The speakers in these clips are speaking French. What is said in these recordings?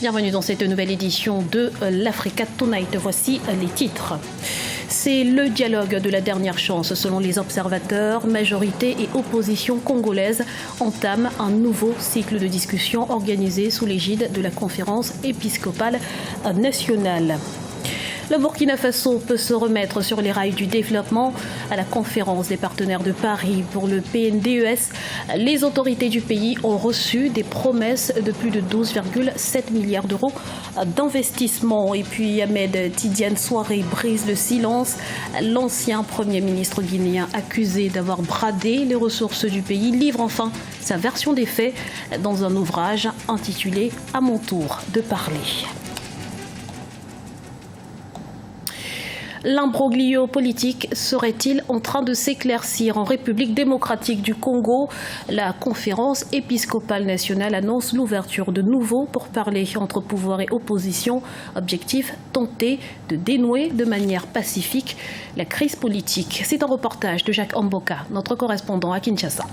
Bienvenue dans cette nouvelle édition de l'Africa Tonight. Voici les titres. C'est le dialogue de la dernière chance selon les observateurs. Majorité et opposition congolaise entament un nouveau cycle de discussion organisé sous l'égide de la conférence épiscopale nationale. Le Burkina Faso peut se remettre sur les rails du développement. À la conférence des partenaires de Paris pour le PNDES, les autorités du pays ont reçu des promesses de plus de 12,7 milliards d'euros d'investissement. Et puis Ahmed Tidiane Souaré brise le silence. L'ancien Premier ministre guinéen accusé d'avoir bradé les ressources du pays livre enfin sa version des faits dans un ouvrage intitulé « À mon tour de parler ». L'imbroglio politique serait-il en train de s'éclaircir en République démocratique du Congo? La conférence épiscopale nationale annonce l'ouverture de nouveaux pourparlers entre pouvoir et opposition. Objectif, tenter de dénouer de manière pacifique la crise politique. C'est un reportage de Jacques Amboka, notre correspondant à Kinshasa.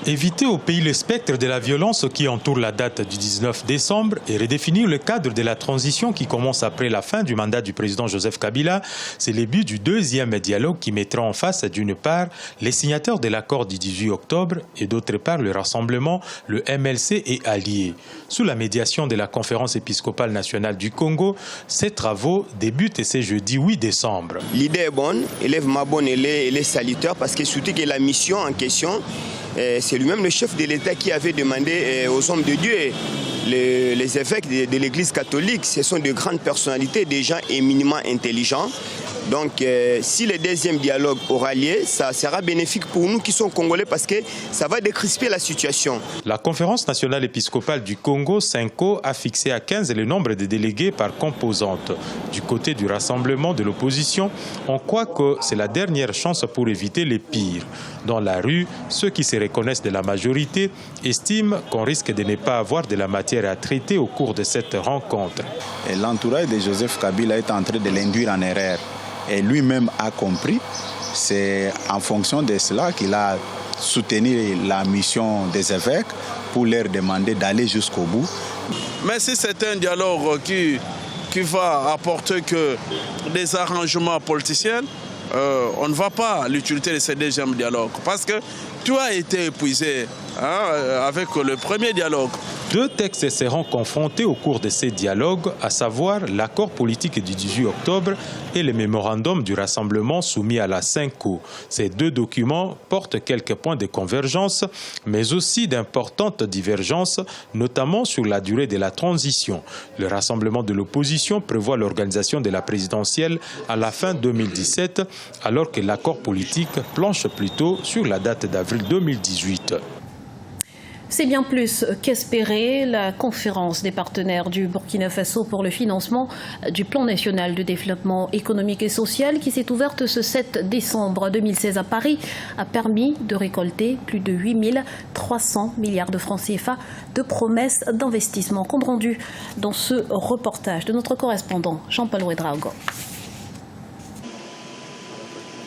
Éviter au pays le spectre de la violence qui entoure la date du 19 décembre et redéfinir le cadre de la transition qui commence après la fin du mandat du président Joseph Kabila, c'est le but du deuxième dialogue qui mettra en face d'une part les signataires de l'accord du 18 octobre et d'autre part le rassemblement, le MLC et alliés. Sous la médiation de la conférence épiscopale nationale du Congo, ces travaux débutent ce jeudi 8 décembre. L'idée est bonne, élève Mabon, elle est salutaire parce que surtout que la mission en question, c'est lui-même le chef de l'État qui avait demandé aux hommes de Dieu, les évêques de l'Église catholique, ce sont de grandes personnalités, des gens éminemment intelligents. Donc si le deuxième dialogue aura lieu, ça sera bénéfique pour nous qui sommes Congolais parce que ça va décrisper la situation. La conférence nationale épiscopale du Congo, CENCO, a fixé à 15 le nombre de délégués par composante. Du côté du rassemblement de l'opposition, on croit que c'est la dernière chance pour éviter les pires. Dans la rue, ceux qui se reconnaissent de la majorité estiment qu'on risque de ne pas avoir de la matière à traiter au cours de cette rencontre. L'entourage de Joseph Kabila est en train de l'induire en erreur. Et lui-même a compris, c'est en fonction de cela qu'il a soutenu la mission des évêques pour leur demander d'aller jusqu'au bout. Mais si c'est un dialogue qui va apporter que des arrangements politiciens, on ne va pas l'utilité de ce deuxième dialogue parce que tout a été épuisé avec le premier dialogue. Deux textes seront confrontés au cours de ces dialogues, à savoir l'accord politique du 18 octobre et le mémorandum du rassemblement soumis à la CENCO. Ces deux documents portent quelques points de convergence, mais aussi d'importantes divergences, notamment sur la durée de la transition. Le rassemblement de l'opposition prévoit l'organisation de la présidentielle à la fin 2017, alors que l'accord politique planche plutôt sur la date d'avril 2018. C'est bien plus qu'espérer. La conférence des partenaires du Burkina Faso pour le financement du plan national de développement économique et social qui s'est ouverte ce 7 décembre 2016 à Paris a permis de récolter plus de 8 300 milliards de francs CFA de promesses d'investissement. Compte rendu dans ce reportage de notre correspondant Jean-Paul Ouedraogo.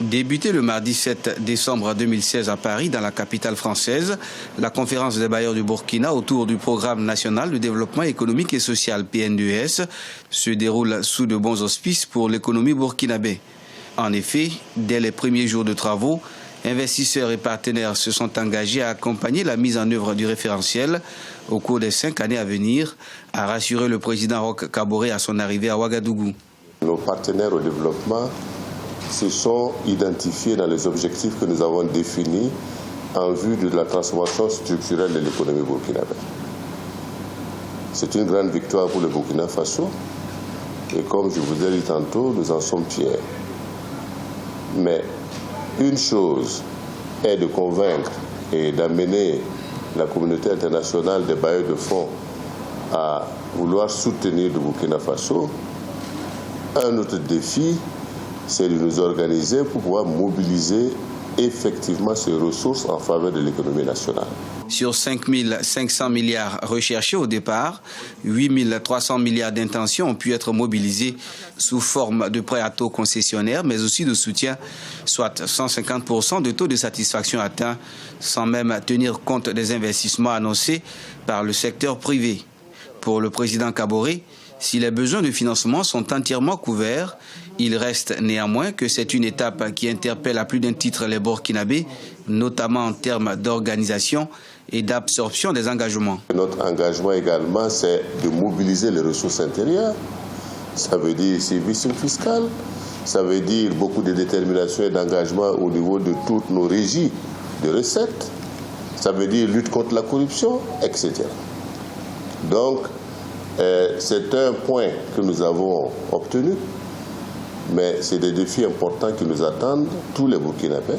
Débuté le mardi 7 décembre 2016 à Paris, dans la capitale française, la conférence des bailleurs du Burkina autour du programme national de développement économique et social PNDES se déroule sous de bons auspices pour l'économie burkinabé. En effet, dès les premiers jours de travaux, investisseurs et partenaires se sont engagés à accompagner la mise en œuvre du référentiel au cours des 5 années à venir, a rassuré le président Roch Kaboré à son arrivée à Ouagadougou. Nos partenaires au développement se sont identifiés dans les objectifs que nous avons définis en vue de la transformation structurelle de l'économie burkinabé. C'est une grande victoire pour le Burkina Faso et comme je vous ai dit tantôt, nous en sommes fiers. Mais une chose est de convaincre et d'amener la communauté internationale des bailleurs de fonds à vouloir soutenir le Burkina Faso. Un autre défi, c'est de nous organiser pour pouvoir mobiliser effectivement ces ressources en faveur de l'économie nationale. Sur 5 500 milliards recherchés au départ, 8 300 milliards d'intentions ont pu être mobilisées sous forme de prêts à taux concessionnaires, mais aussi de soutien, soit 150% de taux de satisfaction atteint, sans même tenir compte des investissements annoncés par le secteur privé. Pour le président Kaboré, si les besoins de financement sont entièrement couverts, il reste néanmoins que c'est une étape qui interpelle à plus d'un titre les Burkinabés, notamment en termes d'organisation et d'absorption des engagements. Notre engagement également, c'est de mobiliser les ressources intérieures. Ça veut dire service fiscal, ça veut dire beaucoup de détermination et d'engagement au niveau de toutes nos régies de recettes, ça veut dire lutte contre la corruption, etc. Donc, c'est un point que nous avons obtenu, mais c'est des défis importants qui nous attendent, tous les Burkinabés,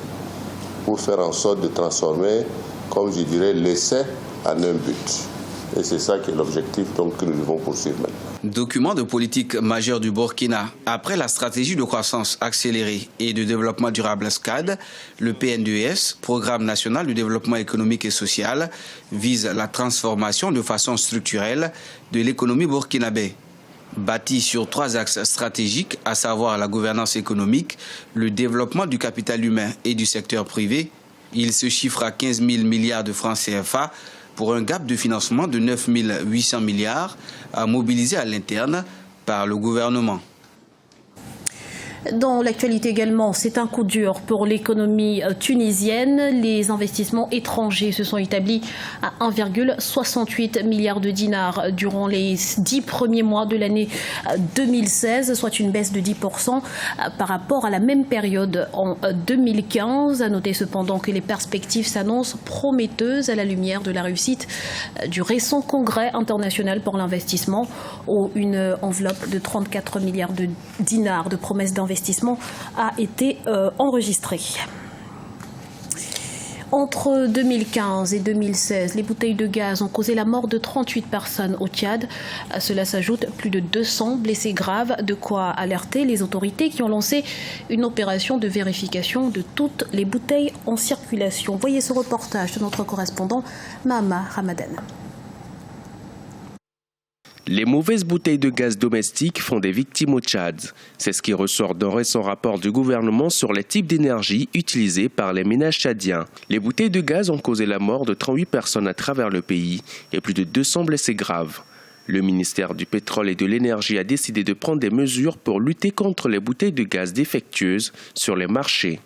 pour faire en sorte de transformer, comme je dirais, l'essai en un but. Et c'est ça qui est l'objectif que nous devons poursuivre maintenant. Document de politique majeure du Burkina. Après la stratégie de croissance accélérée et de développement durable SCAD, le PNDES, Programme national de développement économique et social, vise la transformation de façon structurelle de l'économie burkinabé. Bâti sur 3 axes stratégiques, à savoir la gouvernance économique, le développement du capital humain et du secteur privé, il se chiffre à 15 000 milliards de francs CFA pour un gap de financement de 9 800 milliards à mobiliser à l'interne par le gouvernement. Dans l'actualité également, c'est un coup dur pour l'économie tunisienne. Les investissements étrangers se sont établis à 1,68 milliard de dinars durant les 10 premiers mois de l'année 2016, soit une baisse de 10% par rapport à la même période en 2015. À noter cependant que les perspectives s'annoncent prometteuses à la lumière de la réussite du récent congrès international pour l'investissement où une enveloppe de 34 milliards de dinars de promesses d'investissement a été enregistrée. Entre 2015 et 2016, les bouteilles de gaz ont causé la mort de 38 personnes au Tchad. À cela s'ajoute plus de 200 blessés graves, de quoi alerter les autorités qui ont lancé une opération de vérification de toutes les bouteilles en circulation. Voyez ce reportage de notre correspondant Mahama Ramadan. Les mauvaises bouteilles de gaz domestiques font des victimes au Tchad. C'est ce qui ressort d'un récent rapport du gouvernement sur les types d'énergie utilisés par les ménages tchadiens. Les bouteilles de gaz ont causé la mort de 38 personnes à travers le pays et plus de 200 blessés graves. Le ministère du Pétrole et de l'Énergie a décidé de prendre des mesures pour lutter contre les bouteilles de gaz défectueuses sur les marchés.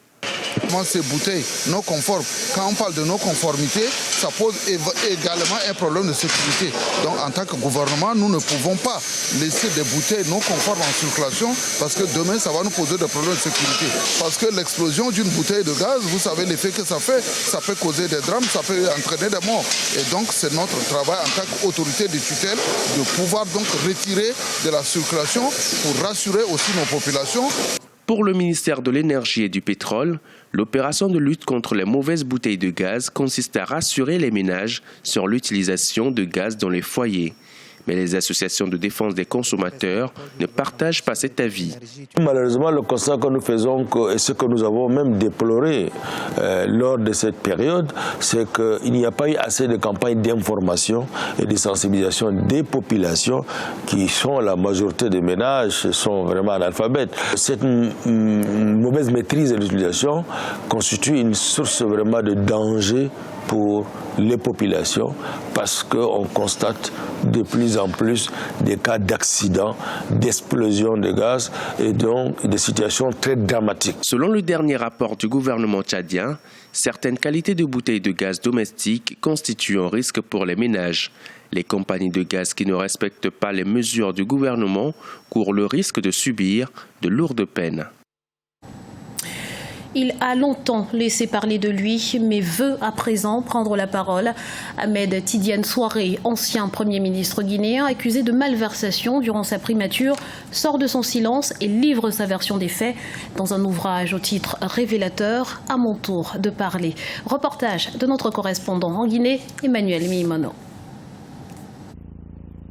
Ces bouteilles non conformes, quand on parle de non-conformité, ça pose également un problème de sécurité. Donc en tant que gouvernement, nous ne pouvons pas laisser des bouteilles non conformes en circulation parce que demain, ça va nous poser des problèmes de sécurité. Parce que l'explosion d'une bouteille de gaz, vous savez l'effet que ça fait, ça peut causer des drames, ça peut entraîner des morts. Et donc c'est notre travail en tant qu'autorité de tutelle de pouvoir donc retirer de la circulation pour rassurer aussi nos populations. Pour le ministère de l'Énergie et du Pétrole, l'opération de lutte contre les mauvaises bouteilles de gaz consiste à rassurer les ménages sur l'utilisation de gaz dans les foyers. Mais les associations de défense des consommateurs ne partagent pas cet avis. Malheureusement, le constat que nous faisons et ce que nous avons même déploré lors de cette période, c'est qu'il n'y a pas eu assez de campagnes d'information et de sensibilisation des populations qui sont la majorité des ménages, sont vraiment analphabètes. Cette mauvaise maîtrise de l'utilisation constitue une source vraiment de danger pour les populations parce qu'on constate de plus en plus des cas d'accidents, d'explosion de gaz et donc des situations très dramatiques. Selon le dernier rapport du gouvernement tchadien, certaines qualités de bouteilles de gaz domestiques constituent un risque pour les ménages. Les compagnies de gaz qui ne respectent pas les mesures du gouvernement courent le risque de subir de lourdes peines. Il a longtemps laissé parler de lui, mais veut à présent prendre la parole. Ahmed Tidiane Souaré, ancien Premier ministre guinéen, accusé de malversation durant sa primature, sort de son silence et livre sa version des faits dans un ouvrage au titre révélateur, À mon tour de parler. Reportage de notre correspondant en Guinée, Emmanuel Mimono.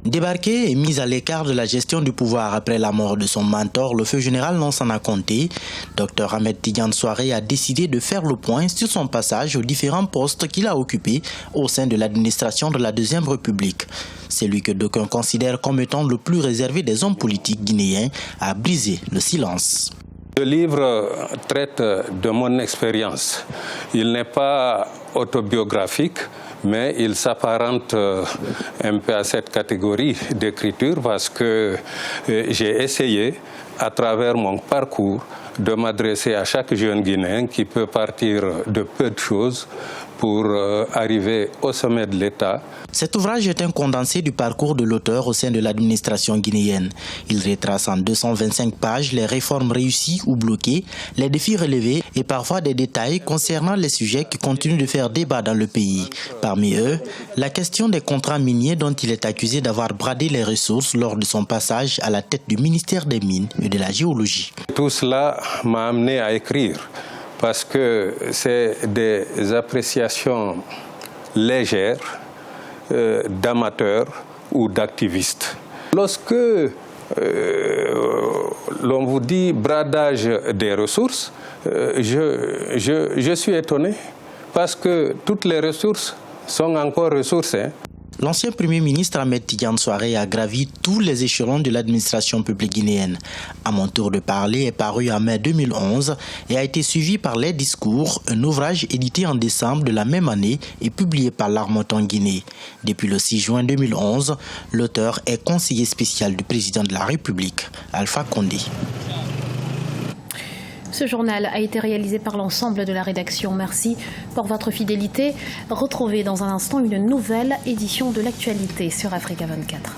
Débarqué et mis à l'écart de la gestion du pouvoir après la mort de son mentor, le feu général Lansana Conté, Dr Ahmed Tidiane Souaré a décidé de faire le point sur son passage aux différents postes qu'il a occupés au sein de l'administration de la Deuxième République. Celui que d'aucuns considèrent comme étant le plus réservé des hommes politiques guinéens a brisé le silence. Le livre traite de mon expérience. Il n'est pas autobiographique, mais il s'apparente un peu à cette catégorie d'écriture parce que j'ai essayé, à travers mon parcours, de m'adresser à chaque jeune Guinéen qui peut partir de peu de choses pour arriver au sommet de l'État. Cet ouvrage est un condensé du parcours de l'auteur au sein de l'administration guinéenne. Il retrace en 225 pages les réformes réussies ou bloquées, les défis relevés et parfois des détails concernant les sujets qui continuent de faire débat dans le pays. Parmi eux, la question des contrats miniers dont il est accusé d'avoir bradé les ressources lors de son passage à la tête du ministère des Mines et de la Géologie. Tout cela m'a amené à écrire parce que c'est des appréciations légères d'amateurs ou d'activistes. Lorsque l'on vous dit bradage des ressources, je suis étonné parce que toutes les ressources sont encore ressources. L'ancien Premier ministre Ahmed Tidiane Souaré a gravi tous les échelons de l'administration publique guinéenne. À mon tour de parler est paru en mai 2011 et a été suivi par Les Discours, un ouvrage édité en décembre de la même année et publié par l'Harmattan Guinée. Depuis le 6 juin 2011, l'auteur est conseiller spécial du président de la République, Alpha Condé. Ce journal a été réalisé par l'ensemble de la rédaction. Merci pour votre fidélité. Retrouvez dans un instant une nouvelle édition de l'actualité sur Africa 24.